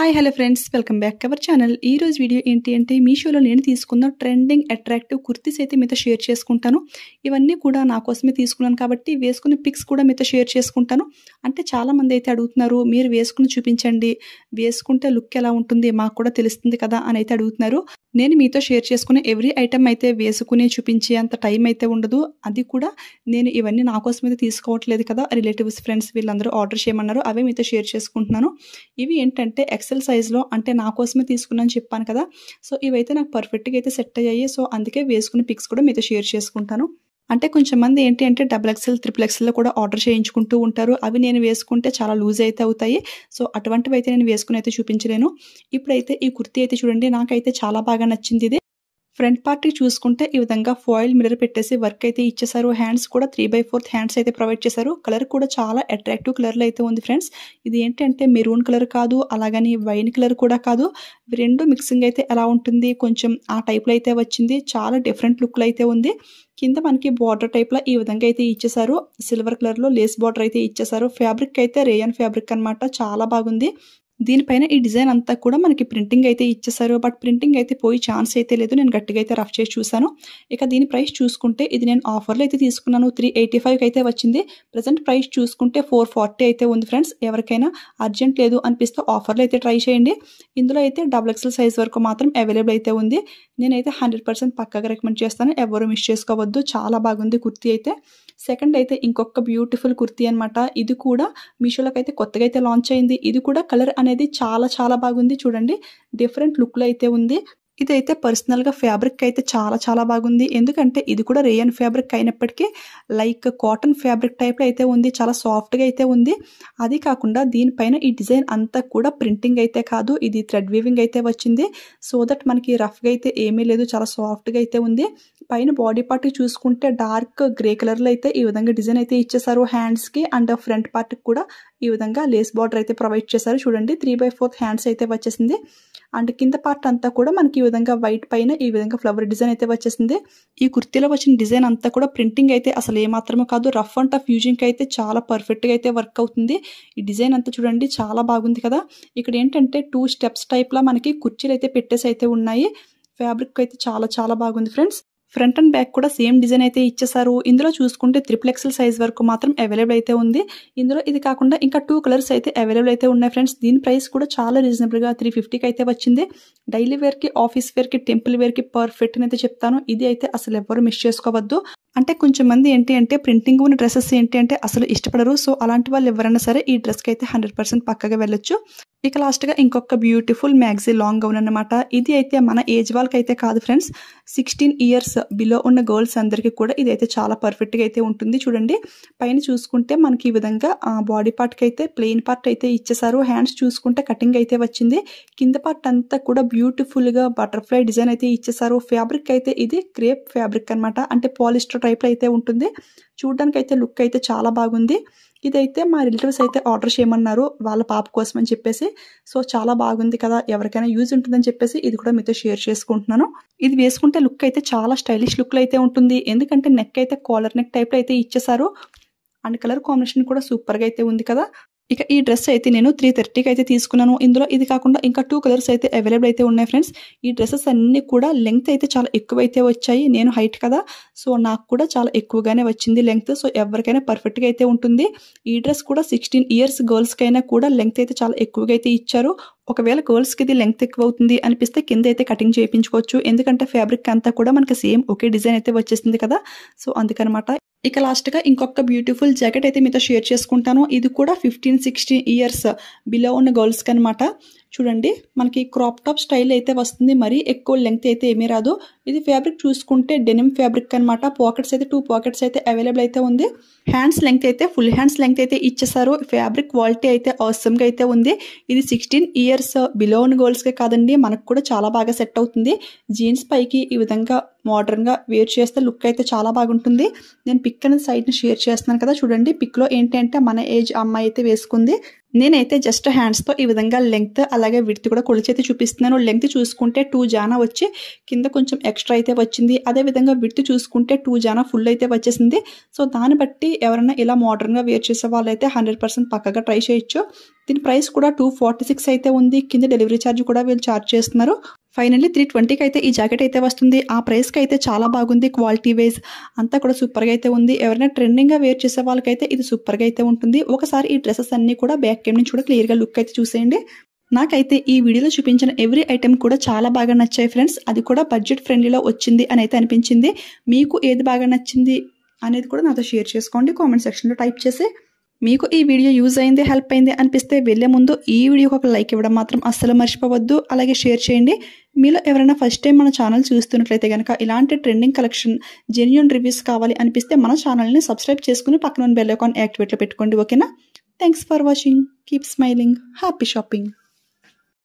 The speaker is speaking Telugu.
Hi hello friends, welcome back to our channel. ఈ రోజు వీడియో ఏంటి అంటే మీషోలో నేను తీసుకున్న ట్రెండింగ్ అట్రాక్టివ్ కుర్తీస్ అయితే మీతో షేర్ చేసుకుంటాను. ఇవన్నీ కూడా నా కోసమే తీసుకున్నాను కాబట్టి వేసుకున్న పిక్స్ కూడా మీతో షేర్ చేసుకుంటాను. అంటే చాలామంది అయితే అడుగుతున్నారు, మీరు వేసుకుని చూపించండి, వేసుకుంటే లుక్ ఎలా ఉంటుంది మాకు కూడా తెలుస్తుంది కదా అని అయితే అడుగుతున్నారు. నేను మీతో షేర్ చేసుకునే ఎవ్రీ ఐటమ్ అయితే వేసుకుని చూపించే అంత టైం అయితే ఉండదు. అది కూడా నేను ఇవన్నీ నా కోసం అయితే తీసుకోవట్లేదు కదా, రిలేటివ్స్ ఫ్రెండ్స్ వీళ్ళందరూ ఆర్డర్ చేయమన్నారు, అవే మీతో షేర్ చేసుకుంటున్నాను. ఇవి ఏంటంటే ఎక్సెల్ సైజ్లో, అంటే నా కోసమే తీసుకున్నాను చెప్పాను కదా. సో ఇవైతే నాకు పర్ఫెక్ట్గా అయితే సెట్ అయ్యాయి. సో అందుకే వేసుకునే పిక్స్ కూడా మీతో షేర్ చేసుకుంటాను. అంటే కొంచెం మంది ఏంటి అంటే XXL, XXL కూడా ఆర్డర్ చేయించుకుంటూ ఉంటారు. అవి నేను వేసుకుంటే చాలా లూజ్ అయితే అవుతాయి. సో అటువంటివి అయితే నేను వేసుకుని అయితే చూపించలేను. ఇప్పుడైతే ఈ కుర్తీ అయితే చూడండి, నాకైతే చాలా బాగా నచ్చింది. ఇది ఫ్రంట్ పార్ట్ చూసుకుంటే ఈ విధంగా ఫాయిల్ మిర్రర్ పెట్టేసి వర్క్ అయితే ఇచ్చేసారు. హ్యాండ్స్ కూడా 3/4 హ్యాండ్స్ అయితే ప్రొవైడ్ చేశారు. కలర్ కూడా చాలా అట్రాక్టివ్ కలర్లో అయితే ఉంది ఫ్రెండ్స్. ఇది ఏంటంటే మెరూన్ కలర్ కాదు, అలాగని వైన్ కలర్ కూడా కాదు. ఇవి రెండు మిక్సింగ్ అయితే ఎలా ఉంటుంది, కొంచెం ఆ టైప్లో అయితే వచ్చింది. చాలా డిఫరెంట్ లుక్లో అయితే ఉంది. కింద మనకి బార్డర్ టైప్లో ఈ విధంగా అయితే ఇచ్చేసారు. సిల్వర్ కలర్లో లేస్ బార్డర్ అయితే ఇచ్చేసారు. ఫ్యాబ్రిక్ అయితే రేయన్ ఫ్యాబ్రిక్ అనమాట, చాలా బాగుంది. దీనిపైన ఈ డిజైన్ అంతా కూడా మనకి ప్రింటింగ్ అయితే ఇచ్చేసారు. బట్ ప్రింటింగ్ అయితే పోయి ఛాన్స్ అయితే లేదు. నేను గట్టిగా అయితే రఫ్ చేసి చూసాను. ఇక దీని ప్రైస్ చూసుకుంటే ఇది నేను ఆఫర్లో అయితే తీసుకున్నాను. 385 అయితే వచ్చింది. ప్రజెంట్ ప్రైస్ చూసుకుంటే 440 అయితే ఉంది ఫ్రెండ్స్. ఎవరికైనా అర్జెంట్ లేదు అనిపిస్తే ఆఫర్లో అయితే ట్రై చేయండి. ఇందులో అయితే XXL సైజ్ వరకు మాత్రం అవైలబుల్ అయితే ఉంది. నేనైతే 100% పక్కాగా రికమెండ్ చేస్తాను. ఎవరు మిస్ చేసుకోవద్దు, చాలా బాగుంది కుర్తీ అయితే. సెకండ్ అయితే ఇంకొక బ్యూటిఫుల్ కుర్తీ అనమాట. ఇది కూడా మీషోలోకి అయితే కొత్తగా అయితే లాంచ్ అయింది. ఇది కూడా కలర్ అనేది చాలా చాలా బాగుంది. చూడండి, డిఫరెంట్ లుక్లో అయితే ఉంది. ఇదైతే పర్సనల్గా ఫ్యాబ్రిక్ అయితే చాలా చాలా బాగుంది. ఎందుకంటే ఇది కూడా రేయన్ ఫ్యాబ్రిక్ అయినప్పటికీ లైక్ కాటన్ ఫ్యాబ్రిక్ టైప్లో అయితే ఉంది. చాలా సాఫ్ట్గా అయితే ఉంది. అది కాకుండా దీనిపైన ఈ డిజైన్ అంతా కూడా ప్రింటింగ్ అయితే కాదు, ఇది థ్రెడ్ వీవింగ్ అయితే వచ్చింది. సో దట్ మనకి రఫ్గా అయితే ఏమీ లేదు, చాలా సాఫ్ట్గా అయితే ఉంది. పైన బాడీ పార్ట్ చూసుకుంటే డార్క్ గ్రే కలర్లో అయితే ఈ విధంగా డిజైన్ అయితే ఇచ్చేసారు. హ్యాండ్స్కి అండ్ ఫ్రంట్ పార్ట్కి కూడా ఈ విధంగా లేస్ బార్డర్ అయితే ప్రొవైడ్ చేశారు. చూడండి, 3/4 హ్యాండ్స్ అయితే వచ్చేసింది. అండ్ కింద పార్ట్ అంతా కూడా మనకి ఈ విధంగా వైట్ పైన ఈ విధంగా ఫ్లవర్ డిజైన్ అయితే వచ్చేసింది. ఈ కుర్తీలో వచ్చిన డిజైన్ అంతా కూడా ప్రింటింగ్ అయితే అసలు ఏమాత్రమే కాదు, రఫ్ అండ్ టఫ్ యూజింగ్ అయితే చాలా పర్ఫెక్ట్గా అయితే వర్క్ అవుతుంది. ఈ డిజైన్ అంతా చూడండి, చాలా బాగుంది కదా. ఇక్కడ ఏంటంటే 2 స్టెప్స్ టైప్లా మనకి కుర్చీలు అయితే పెట్టేసి అయితే ఉన్నాయి. ఫ్యాబ్రిక్ అయితే చాలా చాలా బాగుంది ఫ్రెండ్స్. ఫ్రంట్ అండ్ బ్యాక్ కూడా సేమ్ డిజైన్ అయితే ఇచ్చేసారు. ఇందులో చూసుకుంటే XXL సైజ్ వరకు మాత్రం అవైలబుల్ అయితే ఉంది. ఇందులో ఇది కాకుండా ఇంకా 2 కలర్స్ అయితే అవైలబుల్ అయితే ఉన్నాయి ఫ్రెండ్స్. దీని ప్రైస్ కూడా చాలా రీజనబుల్గా 350కి అయితే వచ్చింది. డైలీ వేర్కి, ఆఫీస్ వేర్కి, టెంపుల్ వేర్కి పర్ఫెక్ట్ అని అయితే చెప్తాను. ఇది అయితే అసలు ఎవరు మిస్ చేసుకోవద్దు. అంటే కొంచెం మంది ఏంటి అంటే ప్రింటింగ్ ఉన్న డ్రెస్సెస్ ఏంటి అంటే అసలు ఇష్టపడరు. సో అలాంటి వాళ్ళు ఎవరైనా సరే ఈ డ్రెస్కి అయితే 100% పక్కగా వెళ్ళొచ్చు. ఇక లాస్ట్గా ఇంకొక బ్యూటిఫుల్ మ్యాగ్జీ లాంగ్ గౌన్ అనమాట. ఇది అయితే మన ఏజ్ వాళ్ళకి అయితే కాదు ఫ్రెండ్స్, 16 ఇయర్స్ బిలో ఉన్న గర్ల్స్ అందరికీ కూడా ఇది అయితే చాలా పర్ఫెక్ట్గా అయితే ఉంటుంది. చూడండి, పైన చూసుకుంటే మనకి ఈ విధంగా బాడీ పార్ట్కి అయితే ప్లెయిన్ పార్ట్ అయితే ఇచ్చేసారు. హ్యాండ్స్ చూసుకుంటే కటింగ్ అయితే వచ్చింది. కింద పార్ట్ అంతా కూడా బ్యూటిఫుల్గా బటర్ఫ్లై డిజైన్ అయితే ఇచ్చేసారు. ఫ్యాబ్రిక్ అయితే ఇది క్రేప్ ఫ్యాబ్రిక్ అనమాట, అంటే పాలిస్టర్ టైప్లో అయితే ఉంటుంది. చూడడానికి అయితే లుక్ అయితే చాలా బాగుంది. ఇదైతే మా రిలేటివ్స్ అయితే ఆర్డర్ చేయమన్నారు వాళ్ళ పాప కోసం అని చెప్పేసి. సో చాలా బాగుంది కదా, ఎవరికైనా యూజ్ ఉంటుందని చెప్పేసి ఇది కూడా మీతో షేర్ చేసుకుంటున్నాను. ఇది వేసుకుంటే లుక్ అయితే చాలా స్టైలిష్ లుక్లో అయితే ఉంటుంది. ఎందుకంటే నెక్ అయితే కాలర్ నెక్ టైప్లో అయితే ఇచ్చేసారు. అండ్ కలర్ కాంబినేషన్ కూడా సూపర్గా అయితే ఉంది కదా. ఇక ఈ డ్రెస్ అయితే నేను 330కి అయితే తీసుకున్నాను. ఇందులో ఇది కాకుండా ఇంకా 2 కలర్స్ అయితే అవైలబుల్ అయితే ఉన్నాయి ఫ్రెండ్స్. ఈ డ్రెస్సెస్ అన్నీ కూడా లెంగ్త్ అయితే చాలా ఎక్కువైతే వచ్చాయి. నేను హైట్ కదా, సో నాకు కూడా చాలా ఎక్కువగానే వచ్చింది లెంగ్త్. సో ఎవరికైనా పర్ఫెక్ట్గా అయితే ఉంటుంది. ఈ డ్రెస్ కూడా 16 ఇయర్స్ గర్ల్స్కైనా కూడా లెంగ్త్ అయితే చాలా ఎక్కువగా అయితే ఇచ్చారు. ఒకవేళ గర్ల్స్కి ఇది లెంగ్త్ ఎక్కువ అవుతుంది అనిపిస్తే కింద అయితే కటింగ్ చేయించుకోవచ్చు. ఎందుకంటే ఫ్యాబ్రిక్ అంతా కూడా మనకి సేమ్ ఒకే డిజైన్ అయితే వచ్చేసింది కదా. సో అందుకనమాట. ఇక లాస్ట్గా ఇంకొక బ్యూటిఫుల్ జాకెట్ అయితే మీతో షేర్ చేసుకుంటాను. ఇది కూడా 15-16 ఇయర్స్ బిలో ఉన్న గర్ల్స్కి అనమాట. చూడండి, మనకి క్రాప్ టాప్ స్టైల్ అయితే వస్తుంది. మరీ ఎక్కువ లెంగ్త్ అయితే ఏమీ రాదు. ఇది ఫ్యాబ్రిక్ చూసుకుంటే డెనిమ్ ఫ్యాబ్రిక్ అనమాట. పాకెట్స్ అయితే 2 పాకెట్స్ అయితే అవైలబుల్ అయితే ఉంది. హ్యాండ్స్ లెంగ్త్ అయితే ఫుల్ హ్యాండ్స్ లెంగ్త్ అయితే ఇచ్చేసారు. ఫ్యాబ్రిక్ క్వాలిటీ అయితే ఆసమ్గా అయితే ఉంది. ఇది 16 ఇయర్స్ బిలో ఉన్న గర్ల్స్కే కాదండి, మనకు కూడా చాలా బాగా సెట్ అవుతుంది. జీన్స్ పైకి ఈ విధంగా మోడర్న్గా వేర్ చేస్తే లుక్ అయితే చాలా బాగుంటుంది. నేను పిక్ అనేది సైడ్ని షేర్ చేస్తున్నాను కదా. చూడండి, పిక్లో ఏంటి అంటే మన ఏజ్ అమ్మాయి అయితే వేసుకుంది. నేనైతే జస్ట్ హ్యాండ్స్తో ఈ విధంగా లెంగ్త్ అలాగే విడ్త్ కూడా కొలిచైతే చూపిస్తున్నాను. లెంగ్త్ చూసుకుంటే 2 జానా వచ్చి కింద కొంచెం ఎక్స్ట్రా అయితే వచ్చింది. అదేవిధంగా విడ్త్ చూసుకుంటే 2 జానా ఫుల్ అయితే వచ్చేసింది. సో దాన్ని బట్టి ఎవరైనా ఇలా మోడర్న్గా వేర్ చేసే వాళ్ళైతే 100% పక్కగా ట్రై చేయొచ్చు. దీని ప్రైస్ కూడా 246 అయితే ఉంది. కింద డెలివరీ ఛార్జ్ కూడా వీళ్ళు ఛార్జ్ చేస్తున్నారు. ఫైనల్లీ 320కి అయితే ఈ జాకెట్ అయితే వస్తుంది. ఆ ప్రైస్కి అయితే చాలా బాగుంది. క్వాలిటీ వైజ్ అంతా కూడా సూపర్గా అయితే ఉంది. ఎవరైనా ట్రెండింగ్గా వేర్ చేసే వాళ్ళకైతే ఇది సూపర్గా అయితే ఉంటుంది. ఒకసారి ఈ డ్రెస్సెస్ అన్నీ కూడా బ్యాక్ కెమ్ నుంచి కూడా క్లియర్గా లుక్ అయితే చూసేయండి. నాకైతే ఈ వీడియోలో చూపించిన ఎవ్రీ ఐటెం కూడా చాలా బాగా నచ్చాయి ఫ్రెండ్స్. అది కూడా బడ్జెట్ ఫ్రెండ్లీలో వచ్చింది అని అయితే అనిపించింది. మీకు ఏది బాగా నచ్చింది అనేది కూడా నాతో షేర్ చేసుకోండి కామెంట్ సెక్షన్లో టైప్ చేసి. మీకు ఈ వీడియో యూజ్ అయింది, హెల్ప్ అయింది అనిపిస్తే వెళ్ళే ముందు ఈ వీడియోకి ఒక లైక్ ఇవ్వడం మాత్రం అస్సలు మర్చిపోవద్దు. అలాగే షేర్ చేయండి. మీలో ఎవరైనా ఫస్ట్ టైం మన ఛానల్ చూస్తున్నట్లయితే కనుక ఇలాంటి ట్రెండింగ్ కలెక్షన్ జెన్యూన్ రివ్యూస్ కావాలి అనిపిస్తే మన ఛానల్ని సబ్స్క్రైబ్ చేసుకుని పక్కన బెల్ ఐకాన్ యాక్టివేట్లో పెట్టుకోండి. ఓకేనా? Thanks for watching. Keep smiling. Happy shopping.